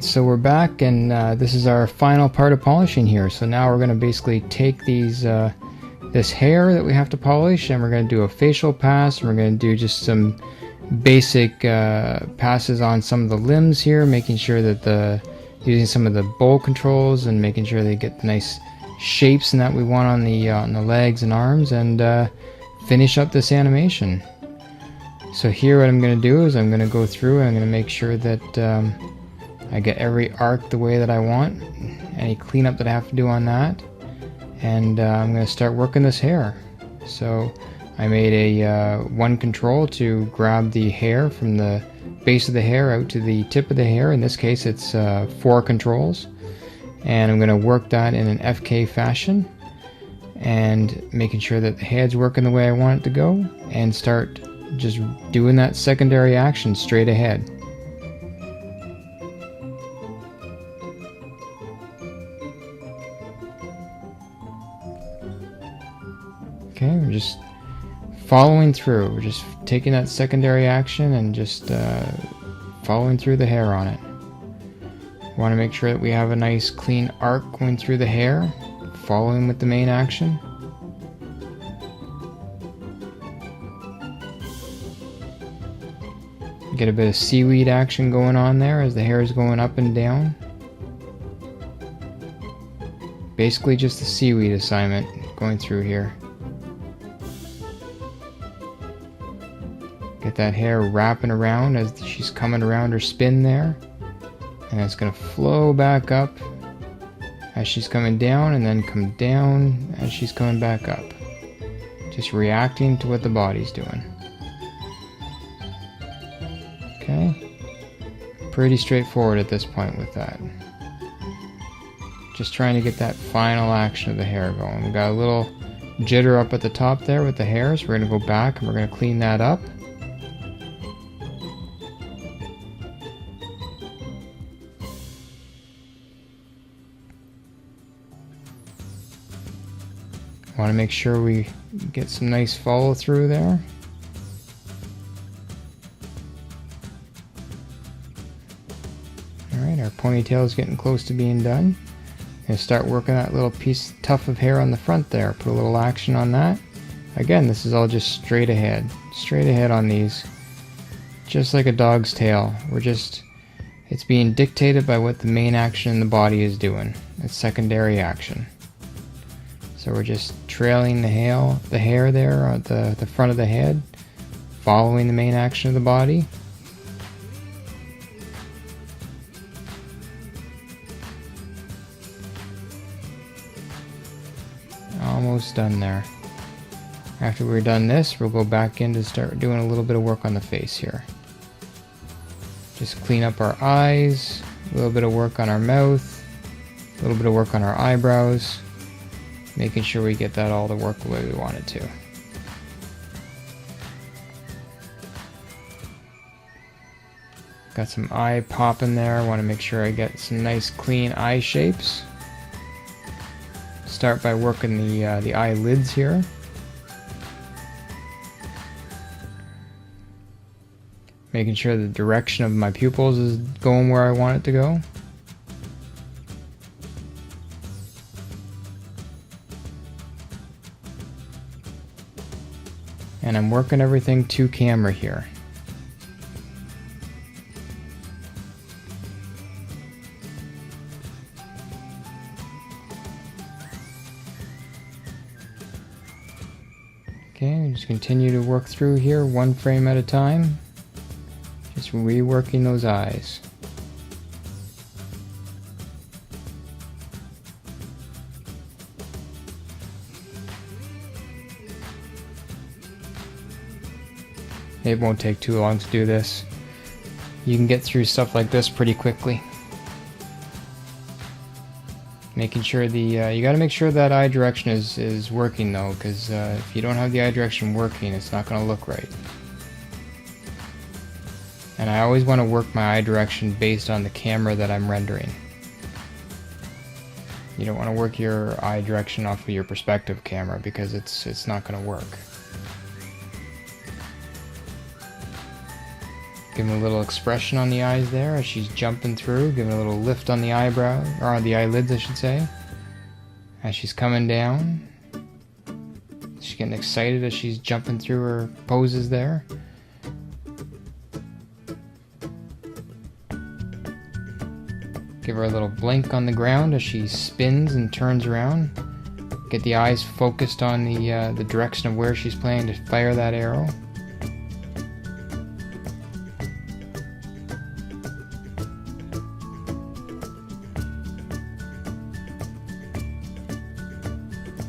so we're back, and this is our final part of polishing here. So now we're going to basically take these this hair that we have to polish, and we're going to do a facial pass, and we're going to do just some basic passes on some of the limbs here, making sure that using some of the bowl controls and making sure they get the nice shapes and that we want on the legs and arms, and finish up this animation. So here what I'm going to do is I'm going to go through and I'm going to make sure that I get every arc the way that I want, any cleanup that I have to do on that, and I'm going to start working this hair. So I made a one control to grab the hair from the base of the hair out to the tip of the hair. In this case it's 4 controls, and I'm going to work that in an FK fashion and making sure that the head's working the way I want it to go, and start just doing that secondary action straight ahead. Okay, we're just following through. We're just taking that secondary action and just following through the hair on it. We want to make sure that we have a nice clean arc going through the hair, following with the main action. Get a bit of seaweed action going on there as the hair is going up and down. Basically just the seaweed assignment going through here. Get that hair wrapping around as she's coming around her spin there. And it's going to flow back up as she's coming down, and then come down as she's coming back up. Just reacting to what the body's doing. Okay. Pretty straightforward at this point with that. Just trying to get that final action of the hair going. We got a little jitter up at the top there with the hair, so we're going to go back and we're going to clean that up. Want to make sure we get some nice follow through there. Alright, our ponytail is getting close to being done. Gonna start working that little tuft of hair on the front there. Put a little action on that. Again, this is all just straight ahead. Straight ahead on these. Just like a dog's tail. It's being dictated by what the main action in the body is doing. It's secondary action. So we're just trailing the hair there at the front of the head, following the main action of the body. Almost done there. After we're done this, we'll go back in to start doing a little bit of work on the face here. Just clean up our eyes, a little bit of work on our mouth, a little bit of work on our eyebrows. Making sure we get that all to work the way we want it to. Got some eye pop in there. I want to make sure I get some nice clean eye shapes. Start by working the eyelids here. Making sure the direction of my pupils is going where I want it to go. And I'm working everything to camera here. Okay, just continue to work through here, one frame at a time. Just reworking those eyes. It won't take too long to do this. You can get through stuff like this pretty quickly. Making sure you gotta make sure that eye direction is working though, because if you don't have the eye direction working, it's not gonna look right. And I always want to work my eye direction based on the camera that I'm rendering. You don't want to work your eye direction off of your perspective camera because it's not going to work. Giving a little expression on the eyes there as she's jumping through, giving a little lift on the eyebrow, or on the eyelids I should say. As she's coming down. She's getting excited as she's jumping through her poses there. Give her a little blink on the ground as she spins and turns around. Get the eyes focused on the direction of where she's planning to fire that arrow.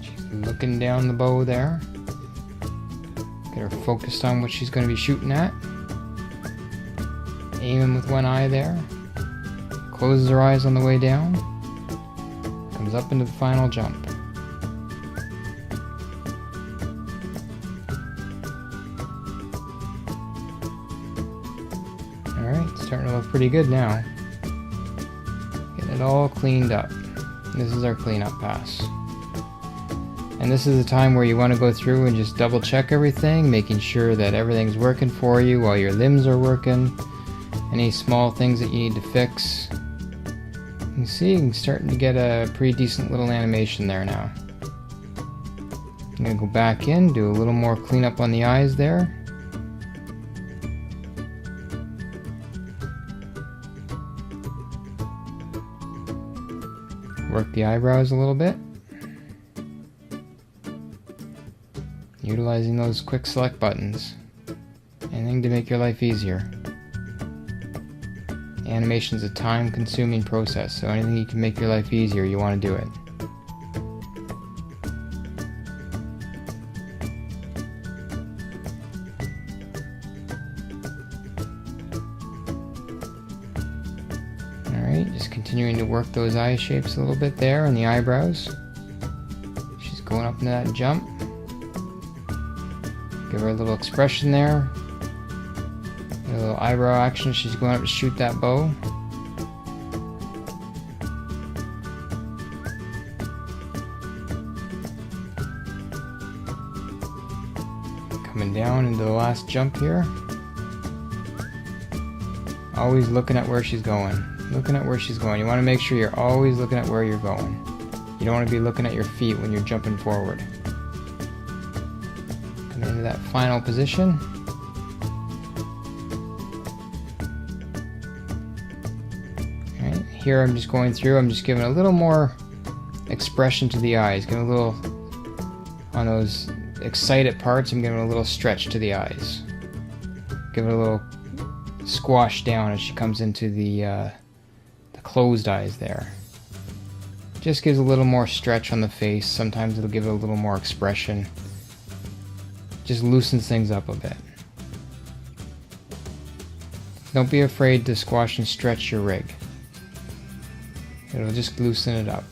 She's looking down the bow there. Get her focused on what she's going to be shooting at. Aiming with one eye there. Closes her eyes on the way down. Comes up into the final jump. Alright, starting to look pretty good now. Getting it all cleaned up. This is our cleanup pass. And this is the time where you want to go through and just double check everything, making sure that everything's working for you while your limbs are working. Any small things that you need to fix. You can see I'm starting to get a pretty decent little animation there now. I'm going to go back in, do a little more cleanup on the eyes there. Work the eyebrows a little bit. Utilizing those quick select buttons. Anything to make your life easier. Animation is a time-consuming process, so anything you can make your life easier, you want to do it. Alright, just continuing to work those eye shapes a little bit there and the eyebrows. She's going up into that jump. Give her a little expression there. A little eyebrow action. She's going up to shoot that bow. Coming down into the last jump here. Always looking at where she's going. Looking at where she's going. You want to make sure you're always looking at where you're going. You don't want to be looking at your feet when you're jumping forward. Coming into that final position. Here I'm just going through, I'm just giving a little more expression to the eyes, giving a little, on those excited parts, I'm giving a little stretch to the eyes. Give it a little squash down as she comes into the closed eyes there. Just gives a little more stretch on the face, sometimes it'll give it a little more expression. Just loosens things up a bit. Don't be afraid to squash and stretch your rig. It'll just loosen it up.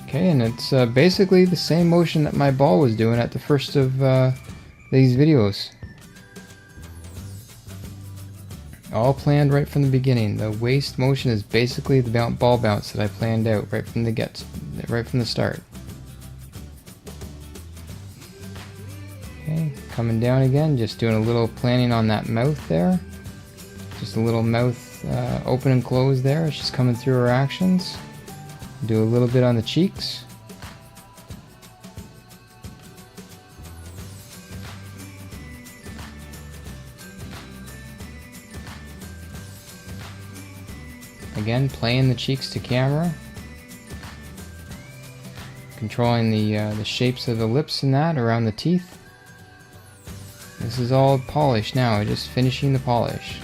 Okay, and it's basically the same motion that my ball was doing at the first of these videos. All planned right from the beginning. The waist motion is basically the ball bounce that I planned out right from the start. Okay, coming down again, just doing a little planning on that mouth there. Just a little mouth open and close there. She's coming through her actions. Do a little bit on the cheeks. Again, playing the cheeks to camera. Controlling the shapes of the lips and that around the teeth. This is all polished now, just finishing the polish.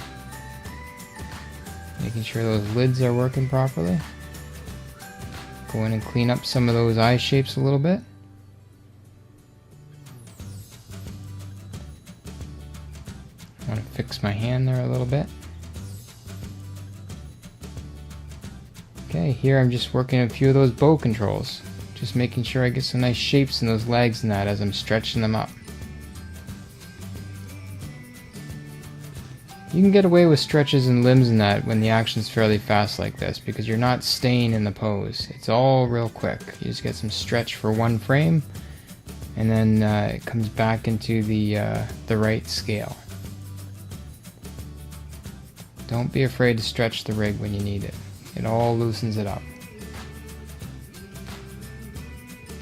Making sure those lids are working properly. Go in and clean up some of those eye shapes a little bit. I want to fix my hand there a little bit. Okay, here I'm just working a few of those bow controls. Just making sure I get some nice shapes in those legs and that as I'm stretching them up. You can get away with stretches and limbs and that when the action's fairly fast like this because you're not staying in the pose. It's all real quick. You just get some stretch for one frame and then it comes back into the right scale. Don't be afraid to stretch the rig when you need it. It all loosens it up.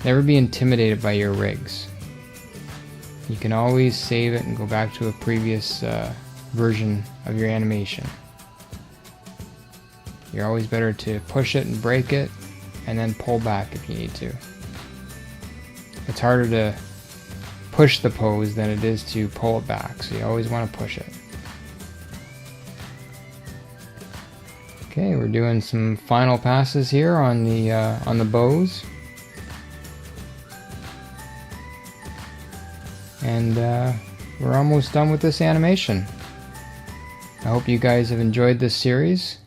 Never be intimidated by your rigs. You can always save it and go back to a previous version of your animation. You're always better to push it and break it, and then pull back if you need to. It's harder to push the pose than it is to pull it back, so you always want to push it. Okay, we're doing some final passes here on the bows. And we're almost done with this animation. I hope you guys have enjoyed this series,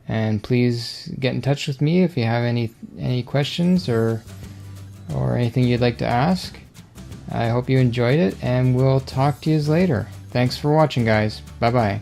and please get in touch with me if you have any questions or anything you'd like to ask. I hope you enjoyed it, and we'll talk to you later. Thanks for watching, guys. Bye bye.